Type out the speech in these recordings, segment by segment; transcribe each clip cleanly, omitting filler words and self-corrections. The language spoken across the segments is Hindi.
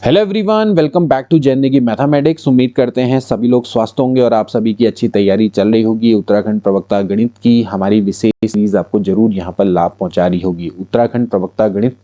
Hello everyone, welcome back to जैनिकी मैथमेटिक्स। उम्मीद करते हैं सभी लोग स्वस्थ होंगे और आप सभी की अच्छी तैयारी चल रही होगी। उत्तराखंड प्रवक्ता गणित की हमारी विशेष सीरीज आपको जरूर यहाँ पर लाभ पहुंचा रही होगी। उत्तराखंड प्रवक्ता गणित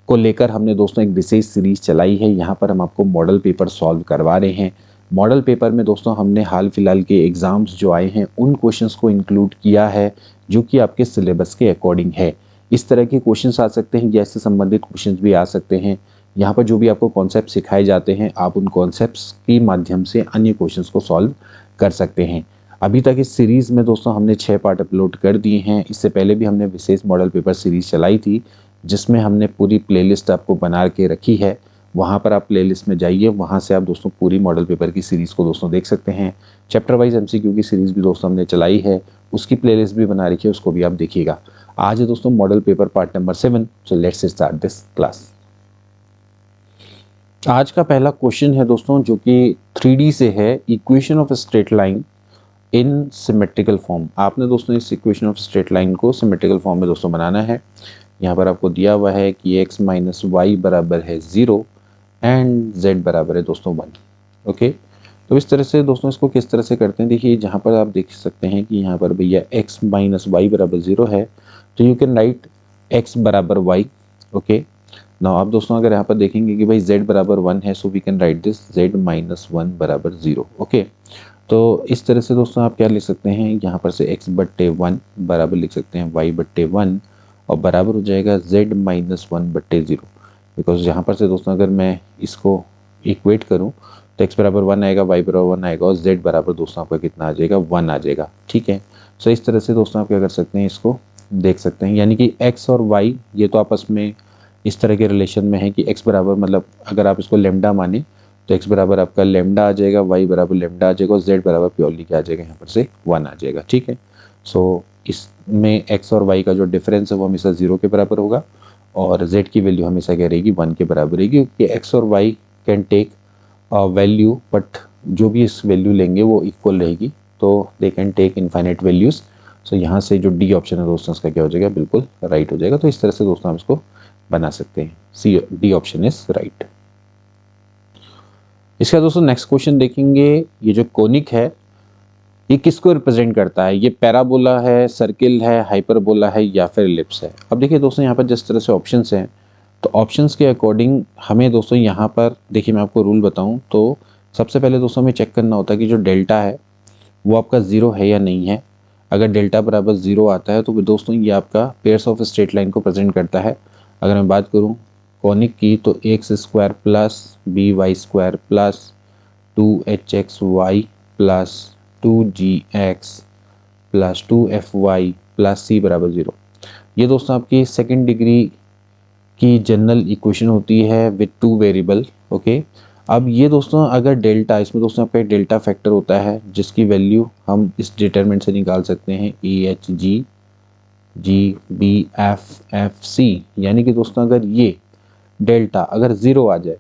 को लेकर हमने दोस्तों एक विशेष सीरीज चलाई है। यहाँ पर हम आपको मॉडल पेपर सॉल्व करवा रहे हैं। मॉडल पेपर में दोस्तों हमने हाल फिलहाल के एग्जाम्स जो आए हैं उन क्वेश्चंस को इंक्लूड किया है जो कि आपके सिलेबस के अकॉर्डिंग है। इस तरह के क्वेश्चंस आ सकते हैं, गैस से संबंधित क्वेश्चंस भी आ सकते हैं। यहाँ पर जो भी आपको कॉन्सेप्ट सिखाए जाते हैं आप उन कॉन्सेप्ट्स के माध्यम से अन्य क्वेश्चंस को सॉल्व कर सकते हैं। अभी तक इस सीरीज़ में दोस्तों हमने 6 पार्ट अपलोड कर दिए हैं। इससे पहले भी हमने विशेष मॉडल पेपर सीरीज़ चलाई थी जिसमें हमने पूरी प्लेलिस्ट आपको बना के रखी है। वहाँ पर आप प्लेलिस्ट में जाइए, वहाँ से आप दोस्तों पूरी मॉडल पेपर की सीरीज़ को दोस्तों देख सकते हैं। चैप्टर वाइज एमसीक्यू की सीरीज़ भी दोस्तों हमने चलाई है, उसकी प्लेलिस्ट भी बना रखी है, उसको भी आप देखिएगा। आज है दोस्तों model paper part number 7। So let's start this class. आज का पहला क्वेश्चन है दोस्तों जो कि 3D से है, equation of straight line in symmetrical form. आपने दोस्तों इस इक्वेशन ऑफ स्ट्रेट लाइन को सिमेट्रिकल फॉर्म में दोस्तों बनाना है। यहाँ पर आपको दिया हुआ है कि x माइनस वाई बराबर है 0 एंड z बराबर है दोस्तों 1। ओके, तो इस तरह से दोस्तों इसको किस तरह से करते हैं, देखिए जहाँ पर आप देख सकते हैं कि यहाँ पर भैया x माइनस वाई बराबर 0 है तो यू कैन राइट x बराबर y। ओके, नाउ आप दोस्तों अगर यहाँ पर देखेंगे कि भाई z बराबर 1 है so we can write this z minus 1 बराबर 0। ओके, तो इस तरह से दोस्तों आप क्या लिख सकते हैं, यहाँ पर से x बट्टे 1 बराबर लिख सकते हैं y बट्टे 1 और बराबर हो जाएगा z माइनस 1 बट्टे 0। बिकॉज यहाँ पर से दोस्तों अगर मैं इसको इक्वेट करूँ तो x बराबर 1 आएगा, y बराबर 1 आएगा और z बराबर दोस्तों आपका कितना आ जाएगा, 1 आ जाएगा। ठीक है, सो इस तरह से दोस्तों आप क्या कर सकते हैं, इसको देख सकते हैं। यानी कि x और y ये तो आपस में इस तरह के रिलेशन में है कि x बराबर मतलब अगर आप इसको लेमडा माने तो x बराबर आपका लेमडा आ जाएगा, y बराबर लेमडा आ जाएगा और z बराबर प्योरली क्या आ जाएगा, यहाँ पर से 1 आ जाएगा। ठीक है, सो इसमें x और y का जो डिफरेंस है वो हमेशा 0 के बराबर होगा और z की वैल्यू हमेशा क्या रहेगी, 1 के बराबर रहेगी, क्योंकि x और y can take value but जो भी इस वैल्यू लेंगे वो इक्वल रहेगी, तो they can take infinite values. So यहाँ से जो डी ऑप्शन है दोस्तों इसका क्या हो जाएगा, बिल्कुल राइट हो जाएगा। तो इस तरह से दोस्तों हम इसको बना सकते हैं, C D option is right. इसका दोस्तों नेक्स्ट क्वेश्चन देखेंगे। ये जो कोनिक है ये किसको रिप्रेजेंट करता है, ये पैराबोला है, सर्किल है, हाइपरबोला है या फिर एलिप्स है। अब देखिए दोस्तों यहाँ पर जिस तरह से ऑप्शंस हैं तो ऑप्शंस के अकॉर्डिंग हमें दोस्तों यहाँ पर देखिए मैं आपको रूल बताऊँ तो सबसे पहले दोस्तों हमें चेक करना होता है कि जो डेल्टा है वो आपका 0 है या नहीं है। अगर डेल्टा बराबर 0 आता है तो दोस्तों ये आपका पेयर्स ऑफ स्ट्रेट लाइन को प्रेजेंट करता है। अगर मैं बात करूं कॉनिक की तो X square plus B Y square plus 2hxy plus 2gx plus 2fy plus c बराबर 0। ये दोस्तों आपकी सेकेंड डिग्री की जनरल इक्वेशन होती है विद 2 वेरिएबल। ओके, अब ये दोस्तों अगर डेल्टा, इसमें दोस्तों आपका एक डेल्टा फैक्टर होता है जिसकी वैल्यू हम इस डिटरमिनेंट से निकाल सकते हैं AHG GBFFC। यानी कि दोस्तों अगर ये डेल्टा अगर 0 आ जाए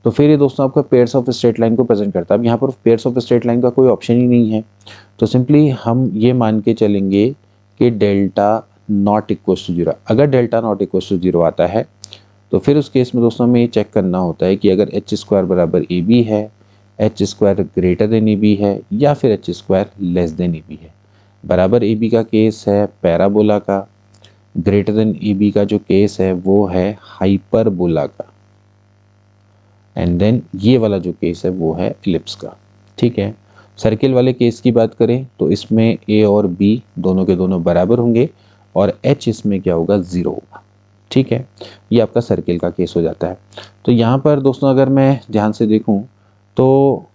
तो फिर ये दोस्तों आपका पेयर्स ऑफ स्ट्रेट लाइन को प्रेजेंट करता है। अब यहाँ पर पेयर्स ऑफ स्ट्रेट लाइन का कोई ऑप्शन ही नहीं है तो सिंपली हम ये मान के चलेंगे कि डेल्टा नॉट इक्वल टू 0। अगर डेल्टा नॉट इक्वल टू 0 आता है तो फिर उस केस में दोस्तों हमें ये चेक करना होता है कि अगर एच स्क्वायर बराबर ए बी है, H square greater than A B है या फिर H square less than A B है। बराबर ए बी का केस है पैराबोला का, ग्रेटर देन ए बी का जो केस है वो है हाइपरबोला का, एंड देन ये वाला जो केस है वो है एलिप्स का। ठीक है, सर्किल वाले केस की बात करें तो इसमें ए और बी दोनों के दोनों बराबर होंगे और एच इसमें क्या होगा, 0 होगा। ठीक है, ये आपका सर्किल का केस हो जाता है। तो यहाँ पर दोस्तों अगर मैं ध्यान से देखूँ तो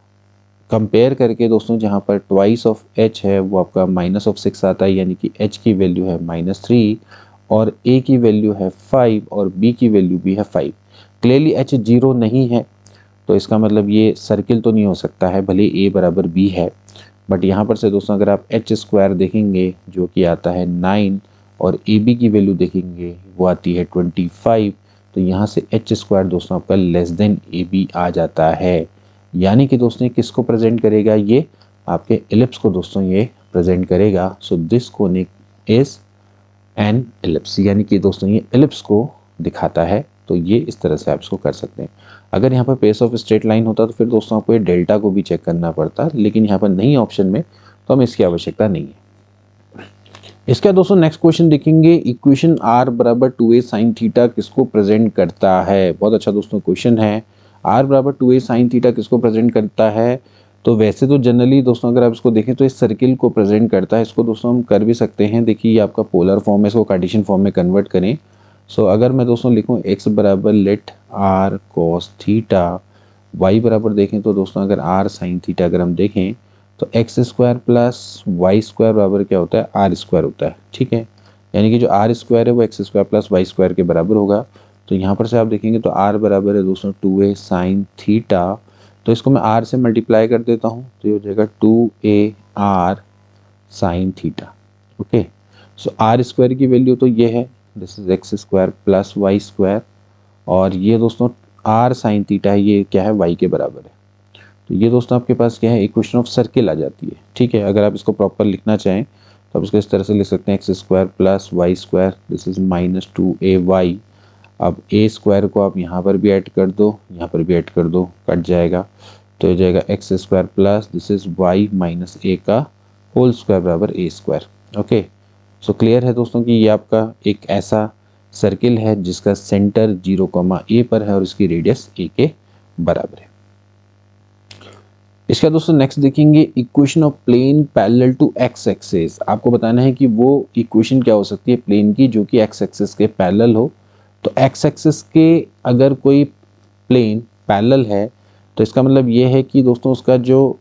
कंपेयर करके दोस्तों जहाँ पर ट्वाइस ऑफ एच है वो आपका -6 आता है, यानी कि एच की वैल्यू है -3 और ए की वैल्यू है 5 और बी की वैल्यू भी है 5। क्लियरली एच 0 नहीं है तो इसका मतलब ये सर्किल तो नहीं हो सकता है, भले ए बराबर बी है। बट यहाँ पर से दोस्तों अगर आप एच स्क्वायर देखेंगे जो कि आता है 9 और ए बी की वैल्यू देखेंगे वो आती है 25, तो यहाँ से एच स्क्वायर दोस्तों आपका लेस देन ए बी आ जाता है। यानी कि दोस्तों किसको प्रेजेंट करेगा, ये आपके एलिप्स को दोस्तों ये प्रेजेंट करेगा। So this conic is an ellipse, यानी कि दोस्तों ये एलिप्स को दिखाता है तो ये इस तरह से आप इसको कर सकते हैं। अगर यहाँ पर पेस ऑफ स्ट्रेट लाइन होता तो फिर दोस्तों आपको ये डेल्टा को भी चेक करना पड़ता, लेकिन यहाँ पर नहीं ऑप्शन में, तो हमें इसकी आवश्यकता नहीं है। इसका दोस्तों नेक्स्ट क्वेश्चन देखेंगे, इक्वेशन r बराबर 2a साइन थीटा किसको प्रेजेंट करता है। बहुत अच्छा दोस्तों क्वेश्चन है। r बराबर 2a साइन थीटा किसको प्रेजेंट करता है, तो वैसे तो जनरली दोस्तों अगर आप इसको देखें तो इस सर्किल को प्रेजेंट करता है। इसको दोस्तों हम कर भी सकते हैं, देखिए ये आपका पोलर फॉर्म है, इसको कार्टेशियन फॉर्म में कन्वर्ट करें। सो अगर मैं दोस्तों लिखूँ x बराबर let r cos theta, y बराबर देखें तो दोस्तों अगर r साइन थीटा अगर हम देखें तो X square plus Y square बराबर क्या होता है, आर स्क्वायर होता है। ठीक है, यानी कि जो आर स्क्वायर है वो X square plus Y square के बराबर होगा। तो यहाँ पर से आप देखेंगे तो आर बराबर है दोस्तों 2a साइन थीटा, तो इसको मैं आर से मल्टीप्लाई कर देता हूँ तो ये हो जाएगा 2a R sine theta. Okay, so R square की वैल्यू तो ये है, this is X square plus Y square, और ये दोस्तों आर साइन थीटा है, ये क्या है, वाई के बराबर है। तो ये दोस्तों आपके पास क्या है, इक्वेशन ऑफ सर्किल आ जाती है। ठीक है, अगर आप इसको प्रॉपर लिखना चाहें तो आप इसको इस तरह से लिख सकते हैं, X square plus Y square, this is minus 2ay। अब ए स्क्वायर को आप यहाँ पर भी ऐड कर दो, यहाँ पर भी ऐड कर दो, कट जाएगा तो हो जाएगा x square plus this is y minus a का होल स्क्वायर बराबर a square. Okay, so clear है दोस्तों कि ये आपका एक ऐसा सर्किल है जिसका सेंटर 0, a पर है और इसकी रेडियस a के बराबर है। इसका दोस्तों नेक्स्ट देखेंगे, equation of plane parallel to X axis. आपको बताना है कि वो इक्वेशन क्या हो सकती है प्लेन की जो कि एक्स एक्सिस के पैरेलल हो। तो एक्स एक्सिस के अगर कोई प्लेन पैरेलल है तो इसका मतलब ये है कि दोस्तों उसका जो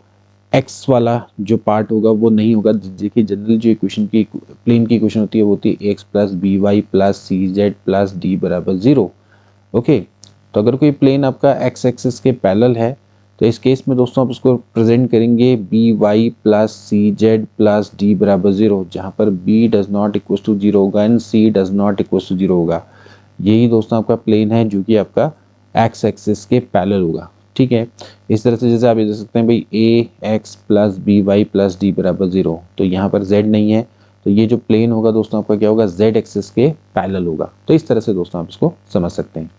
एक्स वाला जो पार्ट होगा वो नहीं होगा। देखिए जनरल जो इक्वेशन की प्लेन की इक्वेशन होती है वो होती है x plus B Y plus सी जेड प्लस डी बराबर 0। ओके, तो अगर कोई प्लेन आपका एक्स एक्सिस के पैरेलल है तो इस केस में दोस्तों आप उसको प्रेजेंट करेंगे बी वाई प्लस सी जेड प्लस डी बराबर 0, जहाँ पर B does not equal to 0 होगा and C does not equal to 0 होगा। यही दोस्तों आपका प्लेन है जो कि आपका एक्स एक्सिस के पैरेलल होगा। ठीक है, इस तरह से जैसे आप ये देख सकते हैं भाई a x plus B Y plus D बराबर 0, तो यहाँ पर z नहीं है, तो ये जो प्लेन होगा दोस्तों आपका क्या होगा, z एक्सिस के पैरेलल होगा। तो इस तरह से दोस्तों आप इसको समझ सकते हैं।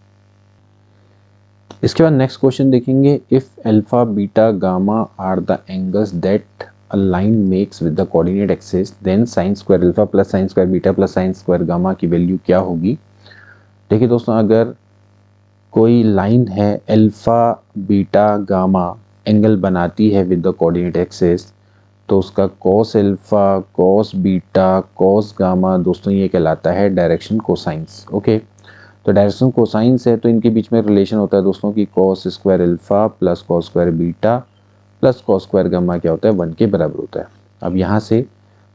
इसके बाद नेक्स्ट क्वेश्चन देखेंगे, if alpha beta gamma are the angles that a line makes with the coordinate axis, then sine square alpha plus sine square beta plus sine square gamma की वैल्यू क्या होगी। देखिए दोस्तों, अगर कोई लाइन है अल्फा बीटा गामा एंगल बनाती है विद द कोऑर्डिनेट एक्सिस, तो उसका cos alpha cos beta cos gamma दोस्तों ये कहलाता है डायरेक्शन कोसाइंस। ओके, तो डायरेक्शन कोसाइंस है तो इनके बीच में रिलेशन होता है दोस्तों की cos square alpha plus cos square beta plus cos square gamma क्या होता है, 1 के बराबर होता है। अब यहाँ से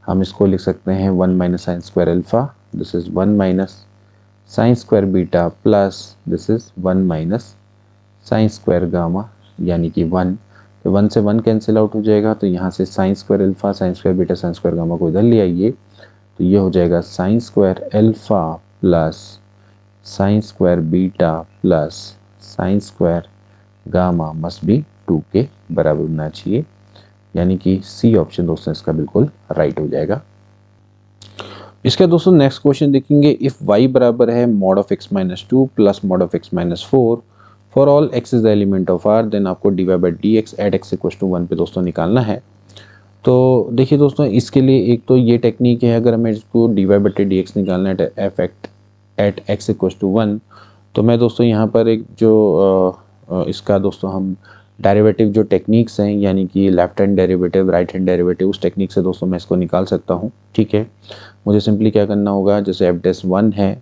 हम इसको लिख सकते हैं 1 minus sign square alpha, this is 1 minus sign square beta plus this is 1 minus sign square gamma, यानी कि 1। तो 1 से 1 कैंसिल आउट हो जाएगा, तो यहाँ से sign square alpha sign square beta sine square gamma को इधर ले आइए, तो ये हो जाएगा sign square alpha plus sine square beta plus sine square gamma must be 2 के बराबर होना चाहिए, यानी कि सी ऑप्शन दोस्तों इसका बिल्कुल राइट हो जाएगा। इसका दोस्तों नेक्स्ट क्वेश्चन देखेंगे, इफ y बराबर है mod of x minus 2 plus mod of x minus 4 for all x is the element of r, then आपको dy by D X at X equal to 1 पे दोस्तों निकालना है। तो देखिए दोस्तों, इसके लिए एक तो ये टेक्निक है, अगर हमें इसको dy बाई डी एक्स निकालना है F at X equal to 1, तो मैं दोस्तों यहाँ पर एक जो इसका दोस्तों हम डेरिवेटिव जो टेक्निक्स हैं, यानी कि left hand derivative right hand derivative, उस टेक्निक से दोस्तों मैं इसको निकाल सकता हूँ। ठीक है, मुझे सिंपली क्या करना होगा, जैसे एफ डैश 1 है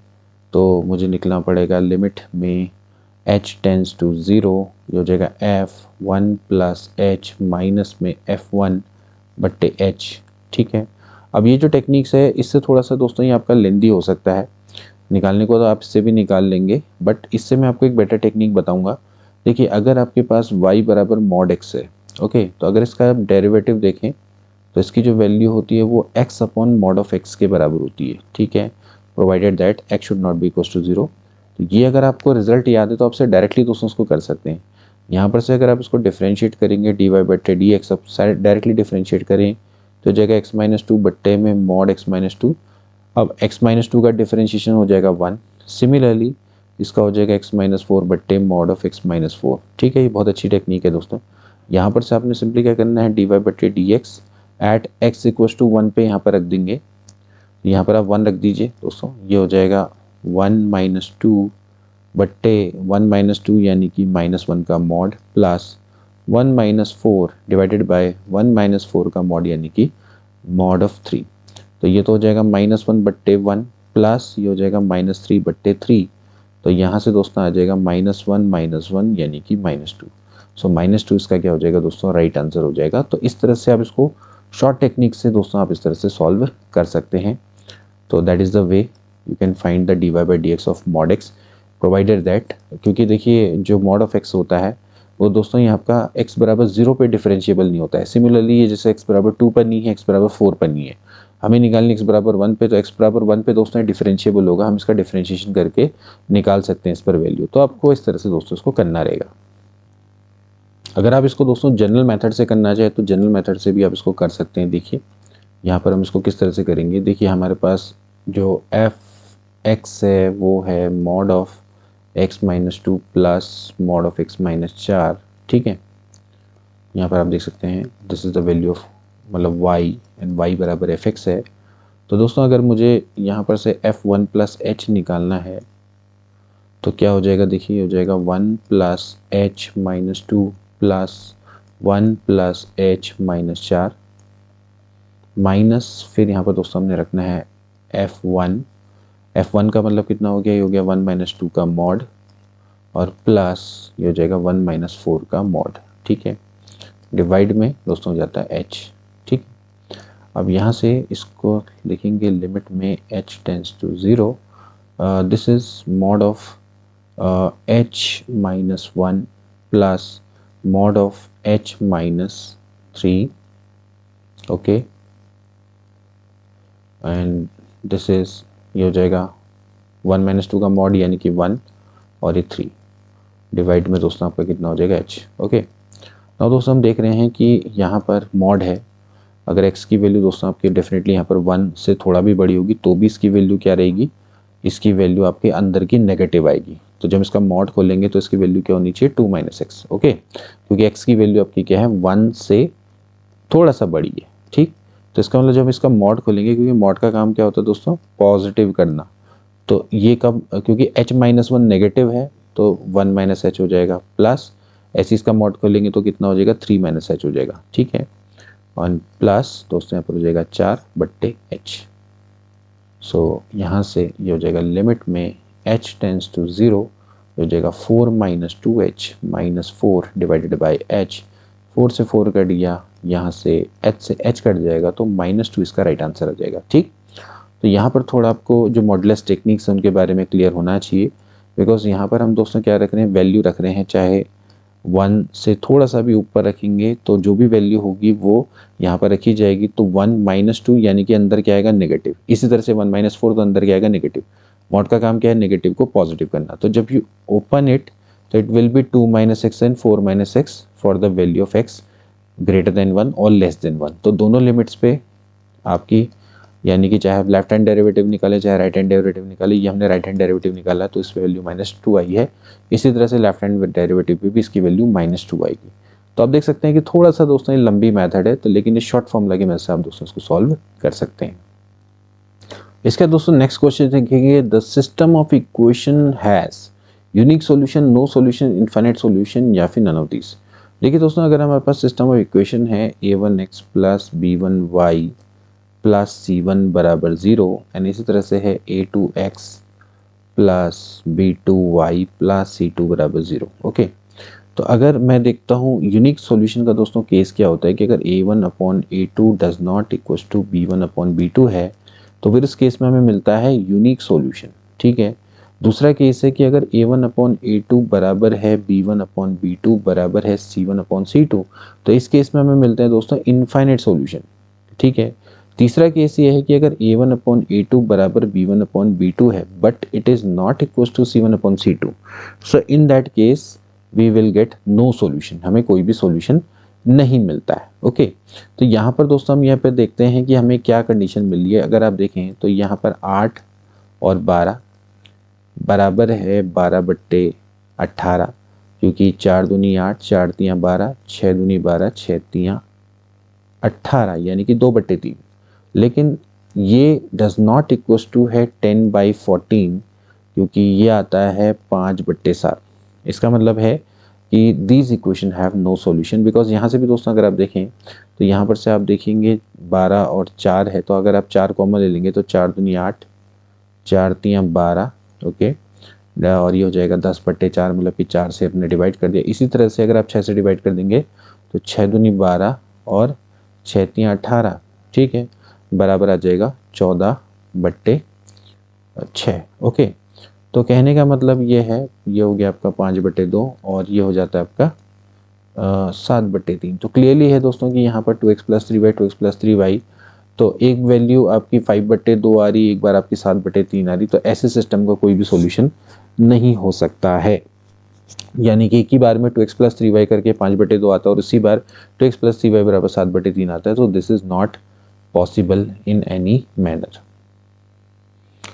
तो मुझे निकलना पड़ेगा लिमिट में h टेंस टू 0, ये हो जाएगा f1 प्लस h माइनस में f1 बट्टे h। ठीक है, अब ये जो टेक्निक्स है इससे थोड़ा सा दोस्तों ये आपका लेंदी हो सकता है निकालने को, तो आप इससे भी निकाल लेंगे, बट इससे मैं आपको एक बेटर टेक्निक बताऊंगा। देखिए, अगर आपके पास y बराबर मॉड x है, ओके, तो अगर इसका आप डेरिवेटिव देखें तो इसकी जो वैल्यू होती है वो x upon mod of x के बराबर होती है। ठीक है, provided that x should not be equal to 0। तो ये अगर आपको रिजल्ट याद है तो आपसे डायरेक्टली दोस्तों उसको कर सकते हैं। यहाँ पर से अगर आप इसको डिफ्रेंशिएट करेंगे dy बट्टे डी एक्स, डायरेक्टली डिफ्रेंशिएट करें तो जगह x माइनस 2 बट्टे में मॉड x माइनस 2, अब x माइनस 2 का डिफरेंशिएशन हो जाएगा 1। सिमिलरली इसका हो जाएगा x माइनस 4 बट्टे मॉड ऑफ x माइनस 4। ठीक है, ये बहुत अच्छी टेक्निक है दोस्तों। यहाँ पर से आपने सिंपली क्या करना है, dy बट्टे D X at X equals to 1 पे यहाँ पर रख देंगे। यहाँ पर आप 1 रख दीजिए दोस्तों, ये हो जाएगा 1 माइनस 2 बट्टे 1 माइनस 2 यानी कि -1 का mod plus 1 minus 4 divided by 1 minus 4 का मॉड यानी कि मॉड ऑफ 3। तो ये तो हो जाएगा -1 बट्टे 1 प्लस ये हो जाएगा -3 बट्टे 3। तो यहाँ से दोस्तों आ जाएगा -1 यानी कि -2। सो -2 इसका क्या हो जाएगा दोस्तों, राइट आंसर हो जाएगा। तो इस तरह से आप इसको शॉर्ट टेक्निक से दोस्तों आप इस तरह से सॉल्व कर सकते हैं। तो that is the way you can find the dy by D x of mod x provided that, क्योंकि देखिए जो मॉड ऑफ एक्स होता है वो दोस्तों ये आपका x बराबर 0 पे डिफरेंशिएबल नहीं होता है। सिमिलरली ये जैसे x बराबर 2 पर नहीं है, x बराबर 4 पर नहीं है, हमें निकालनी x बराबर 1 पे, तो x बराबर 1 पे दोस्तों डिफरेंशिएबल होगा, हम इसका डिफरेंशिएशन करके निकाल सकते हैं इस पर वैल्यू। तो आपको इस तरह से दोस्तों इसको करना रहेगा। अगर आप इसको दोस्तों जनरल मेथड से करना चाहे तो जनरल मेथड से भी आप इसको कर सकते हैं। देखिए यहाँ पर हम इसको किस तरह से करेंगे, देखिए हमारे पास जो एफ एक्स है वो है mod of x minus 2 plus mod of x minus 4। ठीक है, यहाँ पर आप देख सकते हैं this is the value of मतलब y एंड y बराबर fx है। तो दोस्तों अगर मुझे यहाँ पर से f1 प्लस h निकालना है तो क्या हो जाएगा, देखिए हो जाएगा 1 plus h minus 2 plus 1 plus h minus 4 minus, फिर यहाँ पर दोस्तों हमने रखना है f1 का मतलब कितना हो गया, ये हो गया 1 माइनस 2 का मॉड और प्लस ये हो जाएगा 1 माइनस 4 का मॉड। ठीक है, डिवाइड में दोस्तों हो जाता है h। ठीक, अब यहाँ से इसको लिखेंगे लिमिट में h tends to 0, this is mod of h minus 1 plus mod of h minus 3। Okay, and this is ये हो जाएगा 1 माइनस 2 का मॉड यानी कि 1 और ये 3 डिवाइड में दोस्तों आपका कितना हो जाएगा h। ओके, अब दोस्तों हम देख रहे हैं कि यहाँ पर मॉड है, अगर x की वैल्यू दोस्तों आपकी डेफिनेटली यहाँ पर 1 से थोड़ा भी बड़ी होगी तो भी इसकी वैल्यू क्या रहेगी, इसकी वैल्यू आपके अंदर की नेगेटिव आएगी। तो जब इसका मॉड खोलेंगे तो इसकी वैल्यू क्या होनी चाहिए, 2 माइनस एक्स। ओके, क्योंकि x की वैल्यू आपकी क्या है 1 से थोड़ा सा बड़ी है। ठीक, तो इसका मतलब जब इसका मॉड खोलेंगे, क्योंकि मॉड का काम क्या होता है दोस्तों, पॉजिटिव करना, तो ये कब, क्योंकि h माइनस 1 नेगेटिव है तो 1 माइनस एच हो जाएगा, प्लस ऐसे इसका मॉड खोलेंगे तो कितना हो जाएगा 3 माइनस एच हो जाएगा। ठीक है, और प्लस दोस्तों यहाँ पर हो जाएगा 4 बट्टे h। सो यहाँ से ये हो जाएगा लिमिट में h टेंड्स टू 0 हो जाएगा 4 minus 2h minus 4 divided by h। 4 से 4 कट गया, यहाँ से h से h कट जाएगा तो -2 इसका राइट आंसर आ जाएगा। ठीक, तो यहाँ पर थोड़ा आपको जो मॉडुलस टेक्निक्स हैं उनके बारे में क्लियर होना चाहिए, बिकॉज यहाँ पर हम दोस्तों क्या रख रहे हैं, वैल्यू रख रहे हैं, चाहे 1 से थोड़ा सा भी ऊपर रखेंगे तो जो भी वैल्यू होगी वो यहाँ पर रखी जाएगी। तो 1 माइनस 2 यानी कि अंदर क्या आएगा, नेगेटिव। इसी तरह से 1 माइनस 4 तो अंदर क्या आएगा, नेगेटिव। मॉड का काम क्या है, नेगेटिव को पॉजिटिव करना। तो जब यू ओपन इट तो it will be 2 minus x and 4 minus x for the value of x greater than 1 और लेस देन 1। तो दोनों लिमिट्स पे आपकी, यानी कि चाहे आप लेफ्ट हैंड डेरिवेटिव निकाले चाहे राइट हैंड डेरिवेटिव निकाले, ये हमने राइट हैंड डेरिवेटिव निकाला तो इसकी वैल्यू -2 आई है। इसी तरह से लेफ्ट हैंड डेरिवेटिव पे भी इसकी वैल्यू -2 आएगी। तो आप देख सकते हैं कि थोड़ा सा दोस्तों ये लंबी मेथड है, तो लेकिन ये शॉर्ट फॉर्मूला की मदद से आप दोस्तों इसको सॉल्व कर सकते हैं। इसका दोस्तों नेक्स्ट क्वेश्चन देखेंगे, the system of equation has unique solution, no solution, infinite solution या फिर नन ऑफ दिस। देखिए दोस्तों, अगर हमारे पास सिस्टम ऑफ इक्वेशन है a1x plus b1y plus c1 बराबर 0 एंड इसी तरह से है a2x plus b2y plus c2 बराबर 0। ओके, तो अगर मैं देखता हूँ यूनिक सॉल्यूशन का दोस्तों केस क्या होता है कि अगर a1 upon a2 does not equal to b1 upon b2 है तो फिर इस केस में हमें मिलता है यूनिक सॉल्यूशन। ठीक है, दूसरा केस है कि अगर a1 अपॉन a2 बराबर है b1 अपॉन b2 बराबर है c1 अपॉन c2, तो इस केस में हमें मिलते हैं दोस्तों इनफाइनाइट सॉल्यूशन। ठीक है, तीसरा केस ये है कि अगर a1 अपॉन a2 बराबर b1 अपॉन b2 है but it is not equal to c1 upon c2, so in that case we will get no solution, हमें कोई भी सॉल्यूशन नहीं मिलता है। ओके, तो यहाँ पर दोस्तों हम यहाँ पर देखते हैं कि हमें क्या कंडीशन मिली है। अगर आप देखें तो यहाँ पर 8 और 12 बराबर है 12/18, क्योंकि 4 दूनी 8, 4 तियाँ 12, 6 दूनी 12, 6 तियाँ 18, यानी कि 2/3। लेकिन ये डज नॉट इक्वल्स टू है 10/14, क्योंकि ये आता है 5/7। इसका मतलब है कि these equation have no solution, because यहाँ से भी दोस्तों अगर आप देखें तो यहाँ पर से आप देखेंगे 12 और 4 है, तो अगर आप 4 कॉमन ले लेंगे तो 4 दूनी 8, 4 तियाँ 12, ओके, और ये हो जाएगा 10/4, मतलब कि 4 से अपने डिवाइड कर दिया। इसी तरह से अगर आप 6 से डिवाइड कर देंगे तो 6 दूनी 12 और 6 तियाँ 18, ठीक है, बराबर आ जाएगा 14/6। ओके, तो कहने का मतलब ये है, ये हो गया आपका 5/2 और ये हो जाता है आपका 7/3। तो क्लियरली है दोस्तों कि यहाँ पर 2x + 3y 2x + 3y, तो एक वैल्यू आपकी 5/2 आ रही, एक बार आपकी 7/3 आ रही, तो ऐसे सिस्टम का कोई भी सॉल्यूशन नहीं हो सकता है। यानी कि एक ही बार में 2x + 3y करके 5/2 आता है और उसी बार 2x + 3y बराबर 7/3 आता है, तो this is not possible in any manner.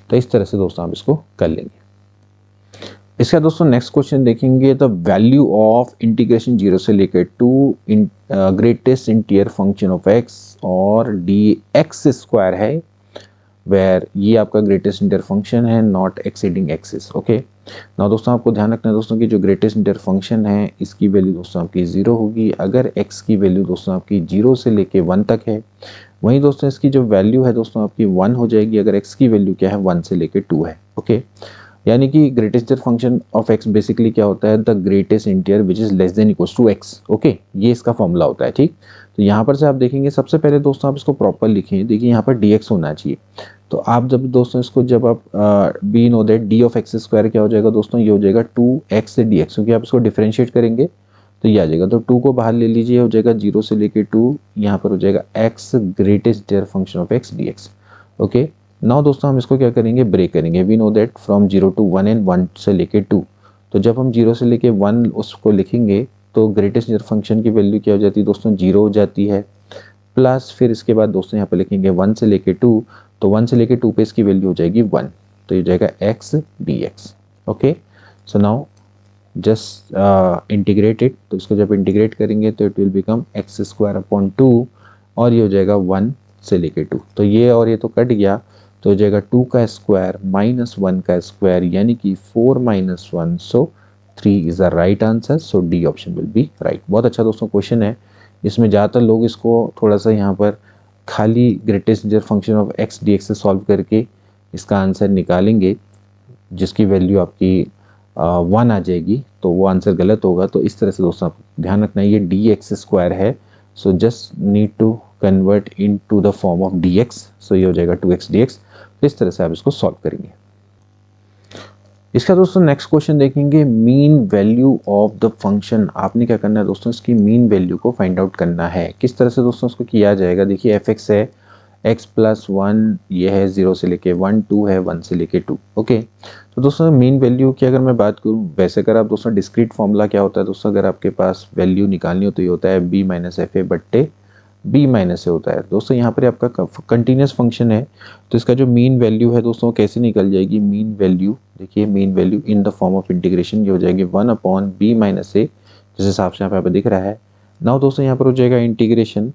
तो इस तरह से दोस्तों आप इसको कर लेंगे। इसका दोस्तों नेक्स्ट क्वेश्चन देखेंगे, द वैल्यू ऑफ इंटीग्रेशन 0 से लेकर to greatest integer function of x और dx² है, वेयर ये आपका ग्रेटेस्ट इंटीरियर फंक्शन है, नॉट एक्सीडिंग एक्सिस। ओके, ना दोस्तों आपको ध्यान रखना है दोस्तों कि जो ग्रेटेस्ट इंटीरियर फंक्शन है इसकी वैल्यू दोस्तों आपकी 0 होगी अगर x की वैल्यू दोस्तों आपकी 0 से लेके 1 तक है। वहीं दोस्तों इसकी जो वैल्यू है दोस्तों आपकी 1 हो जाएगी अगर x की वैल्यू क्या है 1 से लेके 2 है। ओके, यानी कि greatest integer function of x basically क्या होता है, the greatest integer which is less than equals to x। Okay, ये इसका फॉर्मूला होता है। ठीक, तो यहाँ पर से आप देखेंगे सबसे पहले दोस्तों आप इसको प्रॉपर लिखें। देखिए यहाँ पर dx होना चाहिए, तो आप जब दोस्तों इसको जब आप be know that D of x² क्या हो जाएगा दोस्तों, ये हो जाएगा 2x से dx, क्योंकि आप इसको डिफरेंशिएट करेंगे तो ये आ जाएगा। तो 2 को बाहर ले लीजिए, हो जाएगा 0 से लेके 2, यहाँ पर हो जाएगा x greatest integer function of x dx। Okay, now दोस्तों हम इसको क्या करेंगे, ब्रेक करेंगे। We know that from 0 to 1 and 1 से लेके 2, तो जब हम 0 से लेके 1 उसको लिखेंगे तो ग्रेटेस्ट इंटीरियर फंक्शन की वैल्यू क्या हो जाती है दोस्तों, 0 हो जाती है, प्लस फिर इसके बाद दोस्तों यहाँ पर लिखेंगे 1 से लेके 2, तो 1 से लेके 2 पे इसकी वैल्यू हो जाएगी 1, तो ये जाएगा x dx। Okay, so now just integrate it, तो इसको जब इंटीग्रेट करेंगे तो इट विल बिकम x² और ये हो जाएगा 1 से लेके 2, तो ये और ये तो कट गया, तो हो जाएगा 2 का स्क्वायर माइनस 1 का स्क्वायर यानी कि 4 - 1, सो 3 is the right answer, so D option will be right. बहुत अच्छा दोस्तों क्वेश्चन है, इसमें ज़्यादातर लोग इसको थोड़ा सा यहाँ पर खाली greatest integer function of x dx से सॉल्व करके इसका आंसर निकालेंगे, जिसकी वैल्यू आपकी 1 आ जाएगी, तो वो आंसर गलत होगा। तो इस तरह से दोस्तों आप ध्यान रखना है, ये dx² है, so just need to convert into the form of dx, so ये हो जाएगा 2x dx। तो इस तरह से आप इसको सॉल्व करेंगे। इसका दोस्तों नेक्स्ट क्वेश्चन देखेंगे, mean value of the function. आपने क्या करना है दोस्तों, इसकी मीन वैल्यू को फाइंड आउट करना है। किस तरह से दोस्तों इसको किया जाएगा, देखिए fx है x + 1, ये है 0 से लेके 1, 2 है 1 से लेके 2। ओके, तो दोस्तों मीन वैल्यू की अगर मैं बात करूँ, वैसे अगर आप दोस्तों डिस्क्रीट फॉर्मूला क्या होता है दोस्तों, अगर आपके पास वैल्यू निकालनी हो तो ये होता है b - fa/b - a होता है दोस्तों। यहाँ पर आपका कंटिन्यूस फंक्शन है, तो इसका जो मीन वैल्यू है दोस्तों कैसे निकल जाएगी, मीन वैल्यू देखिए, mean value in the form of integration ये हो जाएगी 1/b - a, जिस हिसाब से यहाँ पर दिख रहा है। नाउ दोस्तों यहाँ पर हो जाएगा इंटीग्रेशन,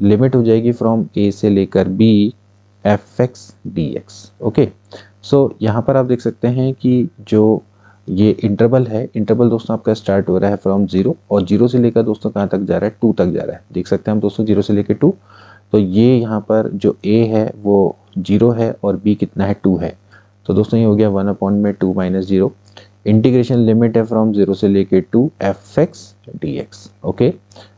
लिमिट हो जाएगी फ्रॉम a से लेकर b fx dx। ओके, सो यहाँ पर आप देख सकते हैं कि जो ये इंटरवल है, इंटरवल दोस्तों आपका स्टार्ट हो रहा है फ्रॉम 0 और 0 से लेकर दोस्तों कहाँ तक जा रहा है, 2 तक जा रहा है। देख सकते हैं हम दोस्तों 0 से लेकर 2, तो ये यहाँ पर जो a है वो 0 है और b कितना है 2 है, तो दोस्तों ये हो गया 1/2 - 0। इंटीग्रेशन लिमिट है फ्रॉम 0 से लेके 2 fx dx। ओके,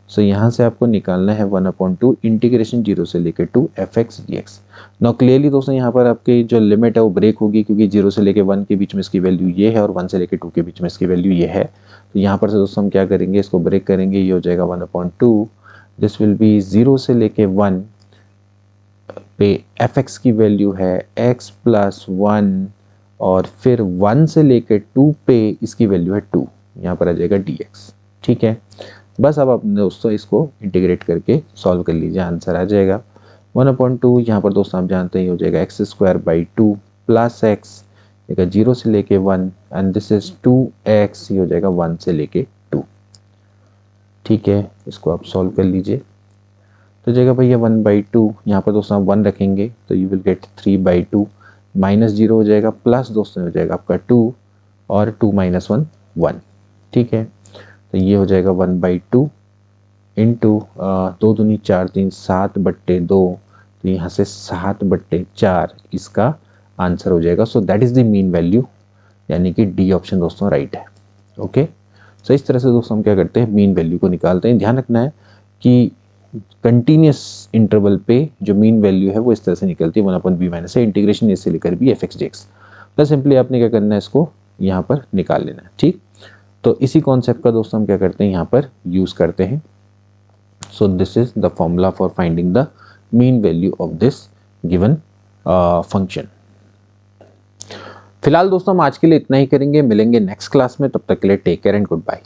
सो यहाँ से आपको निकालना है 1/2 इंटीग्रेशन 0 से लेके 2 fx dx। नाउ क्लियरली दोस्तों यहाँ पर आपकी जो लिमिट है वो ब्रेक होगी, क्योंकि 0 से लेके 1 के बीच में इसकी वैल्यू ये है और 1 से लेके 2 के बीच में इसकी वैल्यू ये है। तो यहाँ पर से दोस्तों हम क्या करेंगे, इसको ब्रेक करेंगे, ये हो जाएगा 1/2, दिस विल बी 0 से लेके 1 पे fx की वैल्यू है x + 1 और फिर 1 से लेकर 2 पे इसकी वैल्यू है 2, यहाँ पर आ जाएगा dx। ठीक है, बस अब आप दोस्तों इसको इंटीग्रेट करके सॉल्व कर लीजिए, आंसर आ जाएगा 1/2। यहाँ पर दोस्तों आप जानते हैं हो जाएगा x² / 2 + x, देखा 0 से लेके 1 एंड दिस इज 2x, ये हो जाएगा 1 से लेके 2। ठीक है, इसको आप सॉल्व कर लीजिए। तो जाएगा भैया 1/2, यहाँ पर दोस्तों आप 1 रखेंगे तो यू विल गेट 3/2, माइनस 0 हो जाएगा, प्लस दोस्तों हो जाएगा आपका 2 और 2 - 1 1। ठीक है, तो ये हो जाएगा 1/2 इंटू 2 दूनी 4 3 7/2, तो यहाँ से 7/4 इसका आंसर हो जाएगा। So that is the mean value, यानी कि डी ऑप्शन दोस्तों राइट है। ओके, सो इस तरह से दोस्तों हम क्या करते हैं, मीन वैल्यू को निकालते हैं। ध्यान रखना है कि कंटिन्यूस इंटरवल पे जो मीन वैल्यू है वो इस तरह से निकलती है 1/b - a इंटीग्रेशन ए से लेकर B F X D X. Plus simply आपने क्या करना है, इसको यहाँ पर निकाल लेना है। ठीक, तो इसी कॉन्सेप्ट का दोस्तों हम क्या करते हैं, यहाँ पर यूज़ करते हैं। So this is the formula for finding the mean value of this given function. फिलहाल दोस्तों हम आज के लिए इतना ही करेंगे, मिलेंगे नेक्स्ट क्लास में। तब तक के लिए take care and good bye.